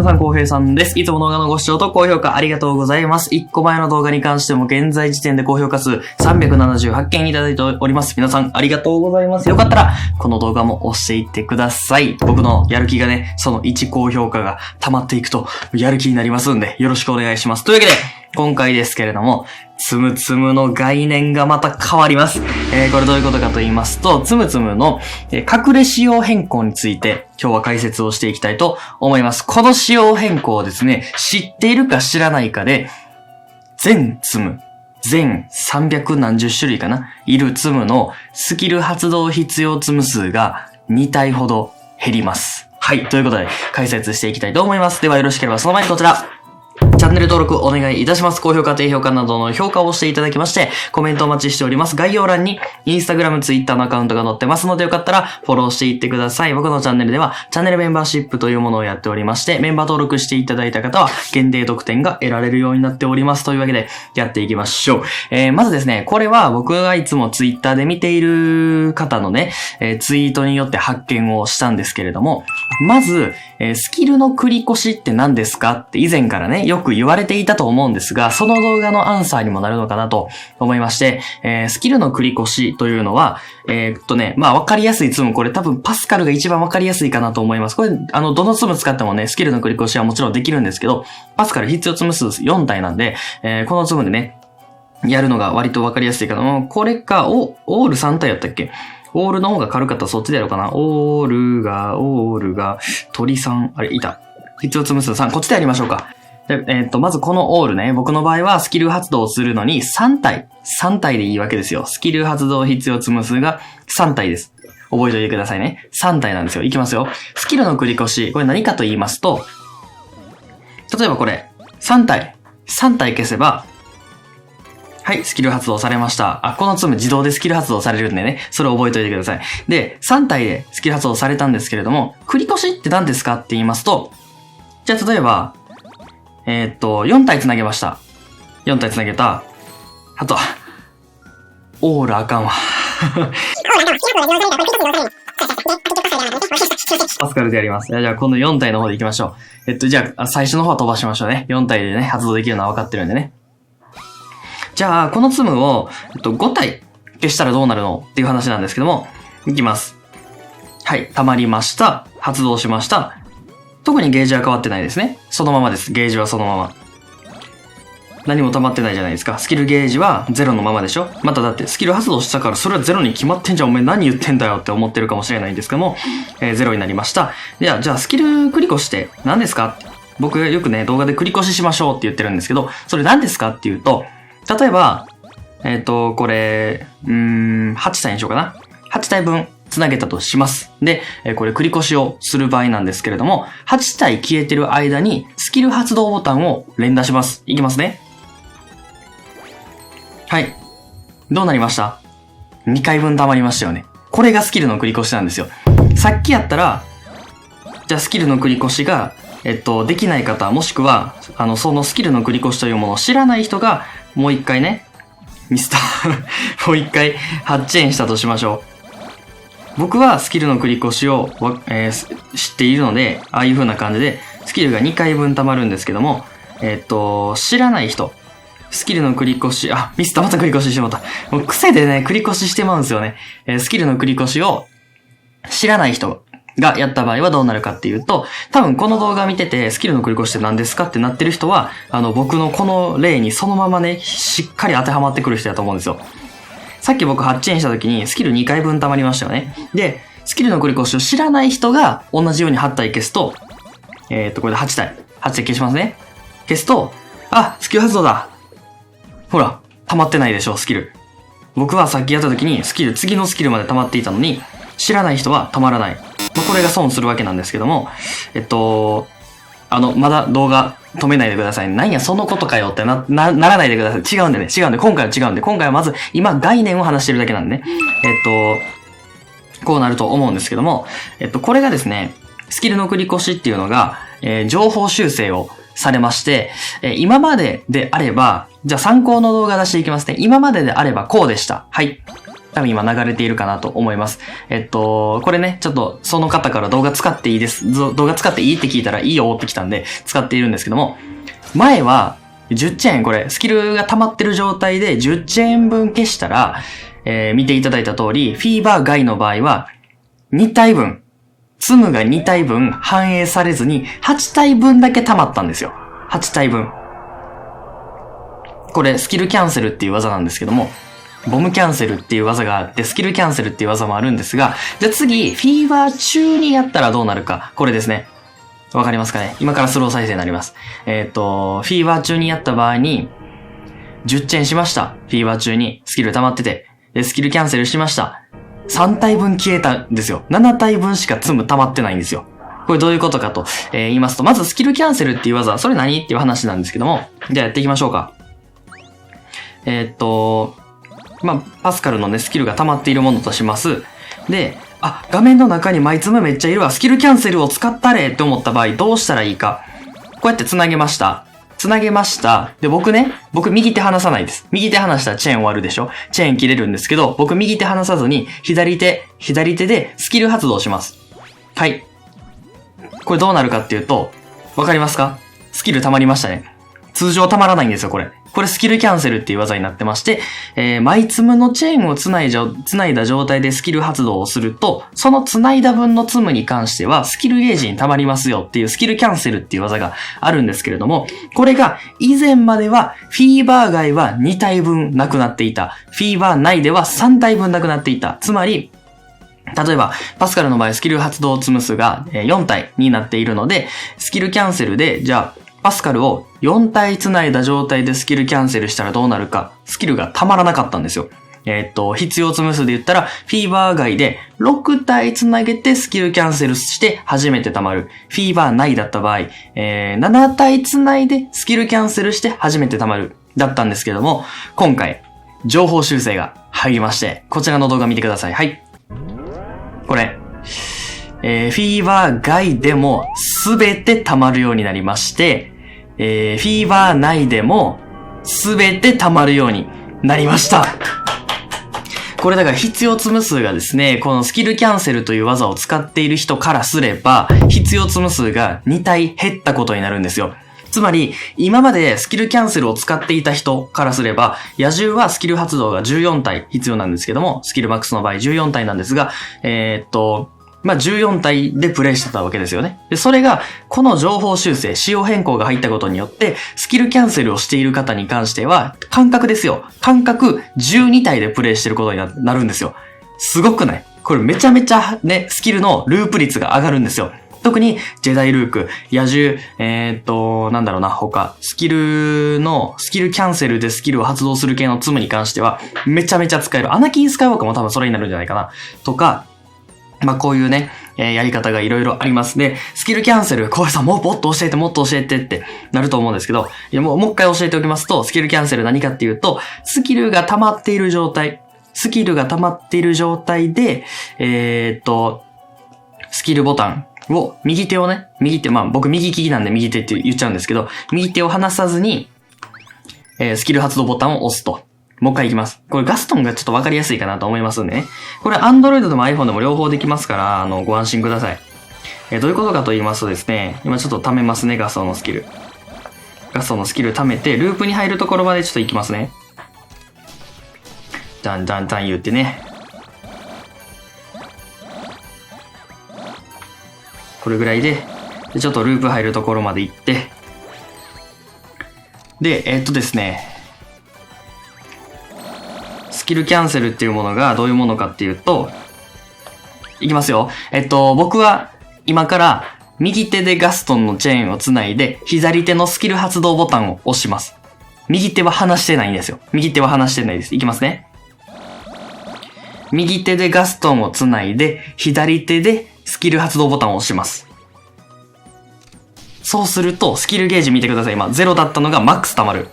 さん、こうへいさんです。いつも動画のご視聴と高評価ありがとうございます。1個前の動画に関しても現在時点で高評価数378件いただいております。皆さん、ありがとうございます。よかったら、この動画も押していってください。僕のやる気がね、その1高評価が溜まっていくと、やる気になりますんで、よろしくお願いします。というわけで、今回ですけれども、つむつむの概念がまた変わります。これどういうことかと言いますと、つむつむの、隠れ仕様変更について今日は解説をしていきたいと思います。この仕様変更をですね、知っているか知らないかで、全300何十種類かな、いるつむのスキル発動必要つむ数が2体ほど減ります。はい、ということで解説していきたいと思います。ではよろしければその前にこちら。チャンネル登録お願いいたします。高評価、低評価などの評価をしていただきまして、コメントお待ちしております。概要欄にインスタグラム、ツイッターのアカウントが載ってますので、よかったらフォローしていってください。僕のチャンネルではチャンネルメンバーシップというものをやっておりまして、メンバー登録していただいた方は限定特典が得られるようになっております。というわけでやっていきましょう。まずですね、これは僕がいつもツイッターで見ている方のね、ツイートによって発見をしたんですけれども、まず、スキルの繰り越しって何ですかって以前からね、よく言われていたと思うんですが、その動画のアンサーにもなるのかなと思いまして、スキルの繰り越しというのは、わかりやすいツム、これ多分パスカルが一番わかりやすいかなと思います。これ、どのツム使ってもね、スキルの繰り越しはもちろんできるんですけど、パスカル必要ツム数4体なんで、このツムでね、やるのが割とわかりやすいかな。これか、オール3体やったっけ？オールの方が軽かったらそっちでやろうかな。オールが、鳥さん、あれ、いた。必要つむ数3、こっちでやりましょうか。で、まずこのオールね、僕の場合はスキル発動するのに3体でいいわけですよ。スキル発動必要つむ数が3体です。覚えておいてくださいね。3体なんですよ。いきますよ。スキルの繰り越し、これ何かと言いますと、例えばこれ、3体消せば、はい、スキル発動されました。このツム自動でスキル発動されるんでね、それを覚えておいてください。で、3体でスキル発動されたんですけれども、繰り越しって何ですかって言いますと、じゃあ例えば、4体繋げました。4体繋げた。あと、オールあかんわ。パスカルでやります。じゃあこの4体の方で行きましょう。じゃあ最初の方は飛ばしましょうね。4体でね、発動できるのは分かってるんでね。じゃあ、このツムを、5体消したらどうなるのっていう話なんですけども、いきます。はい、溜まりました。発動しました。特にゲージは変わってないですね。そのままです。ゲージはそのまま。何も溜まってないじゃないですか。スキルゲージは0のままでしょ。まただってスキル発動したからそれは0に決まってんじゃん。お前何言ってんだよって思ってるかもしれないんですけども、0になりました。じゃあスキル繰り越しって何ですか？僕よくね、動画で繰り越ししましょうって言ってるんですけど、それ何ですかっていうと、例えば、これ、8体にしようかな。8体分繋げたとします。で、これ繰り越しをする場合なんですけれども、8体消えてる間にスキル発動ボタンを連打します。いきますね。はい。どうなりました？ 2 回分溜まりましたよね。これがスキルの繰り越しなんですよ。さっきやったら、じゃあスキルの繰り越しが、できない方、もしくは、そのスキルの繰り越しというものを知らない人が、もう一回ね、もう一回8チェーンしたとしましょう。僕はスキルの繰り越しを、知っているので、ああいう風な感じで、スキルが2回分溜まるんですけども、知らない人、スキルの繰り越し、ミスった、また繰り越ししてもらった。もう癖でね、繰り越ししてまうんですよね。スキルの繰り越しを知らない人がやった場合はどうなるかっていうと、多分この動画見ててスキルの繰り越しって何ですかってなってる人は、僕のこの例にそのままね、しっかり当てはまってくる人だと思うんですよ。さっき僕8チェーンした時にスキル2回分溜まりましたよね。で、スキルの繰り越しを知らない人が同じように8体消すと、これで8体消しますね。消すと、スキル発動だ。ほら、溜まってないでしょ、スキル。僕はさっきやった時に次のスキルまで溜まっていたのに、知らない人は溜まらない。これが損するわけなんですけども、まだ動画止めないでください。なんや、そのことかよってならないでください。違うんで、今回は違うんで、今回はまず、今概念を話してるだけなんでね。こうなると思うんですけども、これがですね、スキルの繰り越しっていうのが、情報修正をされまして、今までであれば、じゃあ参考の動画出していきますね。今までであればこうでした。はい。多分今流れているかなと思います。これね、ちょっとその方から動画使っていいです。動画使っていいって聞いたらいいよって来たんで使っているんですけども、前は10チェーンこれ、スキルが溜まってる状態で10チェーン分消したら、見ていただいた通り、フィーバー外の場合は2体分、ツムが2体分反映されずに8体分だけ溜まったんですよ。8体分。これスキルキャンセルっていう技なんですけども、ボムキャンセルっていう技があって、スキルキャンセルっていう技もあるんですが、じゃあ次、フィーバー中にやったらどうなるか。これですね。わかりますかね？今からスロー再生になります。フィーバー中にやった場合に、10チェーンしました。フィーバー中にスキル溜まってて、で、スキルキャンセルしました。3体分消えたんですよ。7体分しか積む溜まってないんですよ。これどういうことかと、言いますと、まずスキルキャンセルっていう技、それ何っていう話なんですけども、じゃあやっていきましょうか。パスカルのね、スキルが溜まっているものとします。で、画面の中にマイツムめっちゃいるわ。スキルキャンセルを使ったれって思った場合、どうしたらいいか。こうやって繋げました。で、僕右手離さないです。右手離したらチェーン終わるでしょ？チェーン切れるんですけど、僕右手離さずに、左手でスキル発動します。はい。これどうなるかっていうと、わかりますか？スキル溜まりましたね。通常溜まらないんですよ、これ。これスキルキャンセルっていう技になってまして、マイツムのチェーンを繋いだ状態でスキル発動をすると、その繋いだ分のツムに関してはスキルゲージに溜まりますよっていうスキルキャンセルっていう技があるんですけれども、これが以前まではフィーバー外は2体分なくなっていた。フィーバー内では3体分なくなっていた。つまり、例えば、パスカルの場合スキル発動ツム数が4体になっているので、スキルキャンセルで、じゃあ、パスカルを4体繋いだ状態でスキルキャンセルしたらどうなるか、スキルが溜まらなかったんですよ。必要ツム数で言ったら、フィーバー外で6体繋げてスキルキャンセルして初めて溜まる。フィーバー内だった場合、7体繋いでスキルキャンセルして初めて溜まる。だったんですけども、今回、情報修正が入りまして、こちらの動画見てください。はい。これ、フィーバー外でもすべて溜まるようになりまして、フィーバー内でもすべて溜まるようになりました。これだから必要ツム数がですね、このスキルキャンセルという技を使っている人からすれば、必要ツム数が2体減ったことになるんですよ。つまり、今までスキルキャンセルを使っていた人からすれば、野獣はスキル発動が14体必要なんですけども、スキルマックスの場合14体なんですが、14体でプレイしてたわけですよね。で、それが、この情報修正、仕様変更が入ったことによって、スキルキャンセルをしている方に関しては、感覚ですよ。感覚12体でプレイしてることになるんですよ。すごくない？これめちゃめちゃね、スキルのループ率が上がるんですよ。特に、ジェダイルーク、野獣、スキルキャンセルでスキルを発動する系のツムに関しては、めちゃめちゃ使える。アナキンスカイウォーカーも多分それになるんじゃないかな。とか、こういうね、やり方がいろいろありますね。スキルキャンセル、小林さんもっと教えてってなると思うんですけど、もう一回教えておきますと、スキルキャンセル何かっていうと、スキルが溜まっている状態で、スキルボタンを、僕右利きなんで右手って言っちゃうんですけど、右手を離さずに、スキル発動ボタンを押すと。もう一回いきます。これガストンがちょっとわかりやすいかなと思いますんでね。これ Android でも iPhone でも両方できますから、ご安心ください。どういうことかと言いますとですね、今ちょっと貯めますね、ガストンのスキル。貯めて、ループに入るところまでちょっと行きますね。ダン言ってね。これぐらいで、ちょっとループ入るところまで行って、で、ですね、スキルキャンセルっていうものがどういうものかっていうと、いきますよ。僕は今から右手でガストンのチェーンをつないで、左手のスキル発動ボタンを押します。右手は離してないんですよ。いきますね。右手でガストンをつないで、左手でスキル発動ボタンを押します。そうすると、スキルゲージ見てください。今、0だったのがマックス溜まる。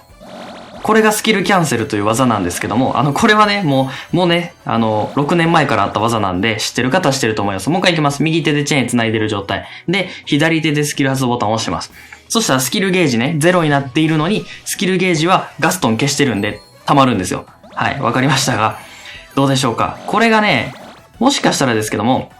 これがスキルキャンセルという技なんですけども、これはね、もうね、6年前からあった技なんで、知ってる方は知ってると思います。もう一回いきます。右手でチェーン繋いでる状態。で、左手でスキル発動ボタンを押します。そしたらスキルゲージね、0になっているのに、スキルゲージはガストン消してるんで、溜まるんですよ。はい、わかりましたが、どうでしょうか。これがね、もしかしたらですけども、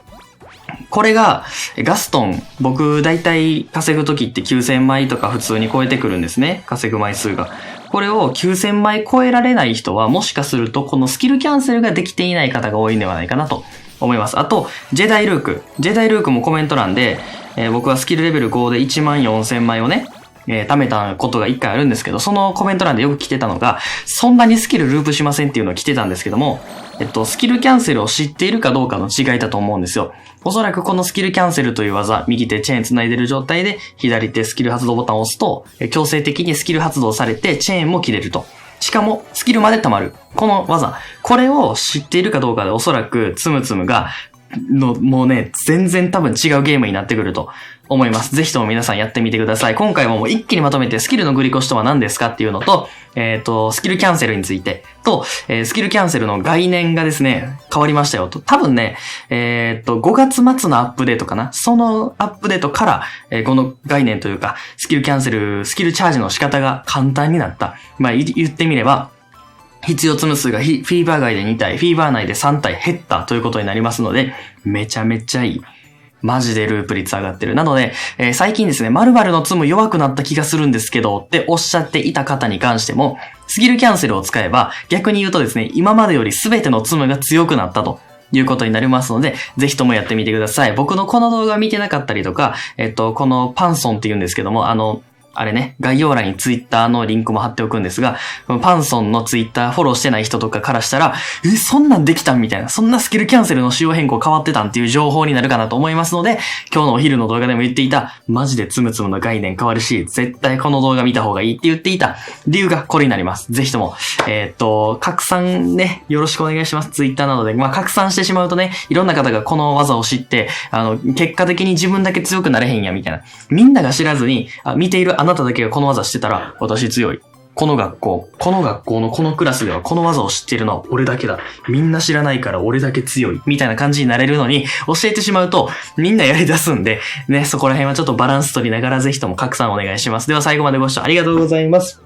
これがガストン、僕だいたい稼ぐときって9000枚とか普通に超えてくるんですね。稼ぐ枚数が。これを9000枚超えられない人はもしかするとこのスキルキャンセルができていない方が多いんではないかなと思います。あと、ジェダイルーク。ジェダイルークもコメント欄で、僕はスキルレベル5で14000枚をね、貯めたことが一回あるんですけど、そのコメント欄でよく来てたのが、そんなにスキルループしませんっていうのを来てたんですけども、スキルキャンセルを知っているかどうかの違いだと思うんですよ。おそらくこのスキルキャンセルという技、右手チェーン繋いでる状態で、左手スキル発動ボタンを押すと、強制的にスキル発動されて、チェーンも切れると。しかも、スキルまで溜まる。この技。これを知っているかどうかでおそらく、つむつむが、もうね、全然多分違うゲームになってくると思います。ぜひとも皆さんやってみてください。今回ももう一気にまとめてスキルの繰り越しとは何ですかっていうのと、スキルキャンセルについてと、スキルキャンセルの概念がですね、変わりましたよと。多分ね、5月末のアップデートかな。そのアップデートから、この概念というか、スキルキャンセル、スキルチャージの仕方が簡単になった。まあ言ってみれば、必要ツム数がフィーバー外で2体、フィーバー内で3体減ったということになりますので、めちゃめちゃいい。マジでループ率上がってる。なので、最近ですね、〇〇のツム弱くなった気がするんですけどっておっしゃっていた方に関しても、スキルキャンセルを使えば、逆に言うとですね、今までより全てのツムが強くなったということになりますので、ぜひともやってみてください。僕のこの動画見てなかったりとか、このパンソンって言うんですけども、あれね、概要欄にツイッターのリンクも貼っておくんですが、パンソンのツイッターフォローしてない人とかからしたら、そんなんできたんみたいな、そんなスキルキャンセルの仕様変更変わってたんっていう情報になるかなと思いますので、今日のお昼の動画でも言っていた、マジでつむつむの概念変わるし、絶対この動画見た方がいいって言っていた理由がこれになります。ぜひとも、拡散ね、よろしくお願いします。ツイッターなどで。拡散してしまうとね、いろんな方がこの技を知って、結果的に自分だけ強くなれへんや、みたいな。みんなが知らずに、見ているあなただけがこの技してたら、私強い。この学校のこのクラスではこの技を知っているのは俺だけだ。みんな知らないから俺だけ強い。みたいな感じになれるのに、教えてしまうと、みんなやり出すんで、ね、そこら辺はちょっとバランス取りながらぜひとも拡散お願いします。では最後までご視聴ありがとうございます。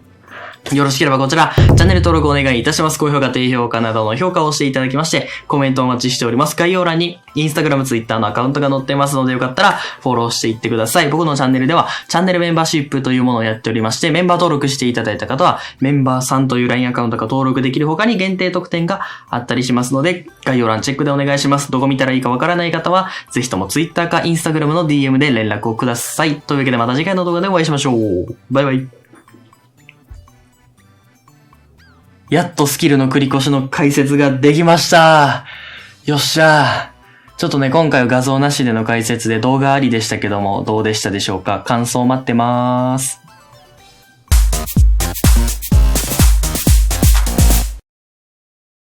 よろしければこちら、チャンネル登録お願いいたします。高評価、低評価などの評価をしていただきまして、コメントお待ちしております。概要欄に、インスタグラム、ツイッターのアカウントが載ってますので、よかったら、フォローしていってください。僕のチャンネルでは、チャンネルメンバーシップというものをやっておりまして、メンバー登録していただいた方は、メンバーさんという LINE アカウントが登録できる他に限定特典があったりしますので、概要欄チェックでお願いします。どこ見たらいいかわからない方は、ぜひともツイッターかインスタグラムの DM で連絡をください。というわけでまた次回の動画でお会いしましょう。バイバイ。やっとスキルの繰り越しの解説ができました。よっしゃー。ちょっとね、今回は画像なしでの解説で動画ありでしたけども、どうでしたでしょうか？感想待ってまーす。